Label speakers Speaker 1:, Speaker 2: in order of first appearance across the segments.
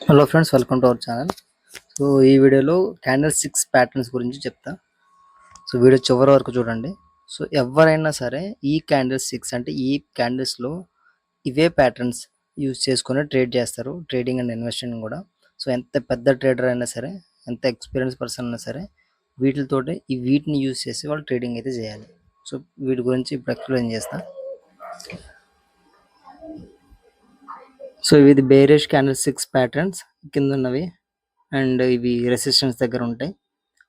Speaker 1: Hello friends, welcome to our channel. So ఈ వీడియోలో candle 6 patterns గురించి చెప్తా. సో వీడియో చివరి వరకు చూడండి. సో ఎవరైనా సరే ఈ క్యాండిల్ 6 అంటే ఈ క్యాండిల్స్లో ఇవే ప్యాటర్న్స్ యూజ్ చేసుకొని ట్రేడ్ చేస్తారు, ట్రేడింగ్ అండ్ ఇన్వెస్టింగ్ కూడా. సో ఎంత పెద్ద ట్రేడర్ అయినా సరే, ఎంత ఎక్స్పీరియన్స్ పర్సన్ అయినా సరే, వీటితోటి వీటిని యూజ్ చేసి వాళ్ళు ట్రేడింగ్ అయితే చేయాలి. సో వీటి గురించి ఇప్పుడు ఎక్స్ప్లెయిన్ చేస్తా. సో ఇది బేరిష్ క్యాండిల్ 6 ప్యాటర్న్స్ కింద ఉన్నవి, అండ్ ఇవి రెసిస్టెన్స్ దగ్గర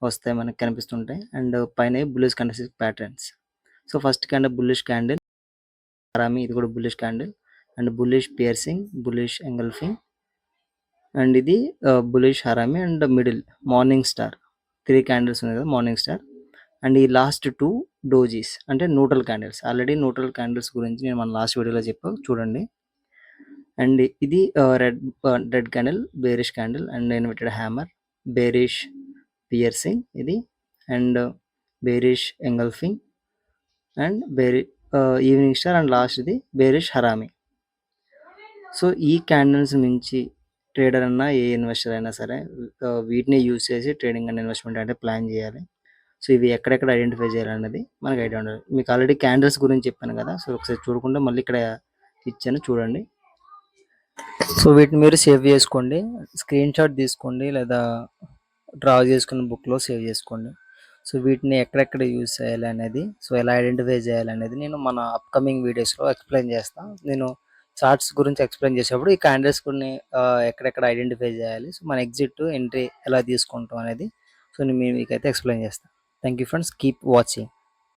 Speaker 1: వస్తాయి మనకి కనిపిస్తుంటాయి. అండ్ పైన bullish candle 6 patterns. So first candle bullish candle harami, ఇది కూడా bullish candle. And bullish piercing, bullish engulfing, and ఇది bullish harami and middle morning star. 3 candles ఉన్నాయి కదా, మార్నింగ్ స్టార్. అండ్ ఈ లాస్ట్ 2 డోజీస్ అంటే neutral candles. Already neutral candles గురించి నేను మన లాస్ట్ వీడియోలో చెప్పాను, చూడండి. అండ్ ఇది red candle, bearish candle and inverted hammer, bearish piercing ఇది, and bearish engulfing, and evening star, and last ఇది బేరిష్ హరామి. సో ఈ క్యాండిల్స్ నుంచి ట్రేడర్ అన్నా ఏ ఇన్వెస్టర్ అయినా సరే వీటిని యూజ్ చేసి ట్రేడింగ్ అండ్ ఇన్వెస్ట్మెంట్ అంటే ప్లాన్ చేయాలి. సో ఇవి ఎక్కడెక్కడ ఐడెంటిఫై చేయాలన్నది మనకు ఐడియా ఉండాలి. మీకు ఆల్రెడీ క్యాండిల్స్ గురించి చెప్పాను కదా, సో ఒకసారి చూడకుండా మళ్ళీ ఇక్కడ ఇచ్చాను చూడండి. సో వీటిని మీరు సేవ్ చేసుకోండి, స్క్రీన్ షాట్ తీసుకోండి, లేదా డ్రా చేసుకున్న బుక్లో సేవ్ చేసుకోండి. సో వీటిని ఎక్కడెక్కడ యూజ్ చేయాలి అనేది, సో ఎలా ఐడెంటిఫై చేయాలి అనేది నేను మన అప్కమింగ్ వీడియోస్లో ఎక్స్ప్లెయిన్ చేస్తాను. నేను చార్ట్స్ గురించి ఎక్స్ప్లెయిన్ చేసేటప్పుడు ఈ క్యాండిల్స్ కొన్ని ఎక్కడెక్కడ ఐడెంటిఫై చేయాలి, సో మన ఎగ్జిట్ ఎంట్రీ ఎలా తీసుకుంటాం అనేది సో నేను మీకైతే ఎక్స్ప్లెయిన్ చేస్తాను. Thank you friends, keep watching.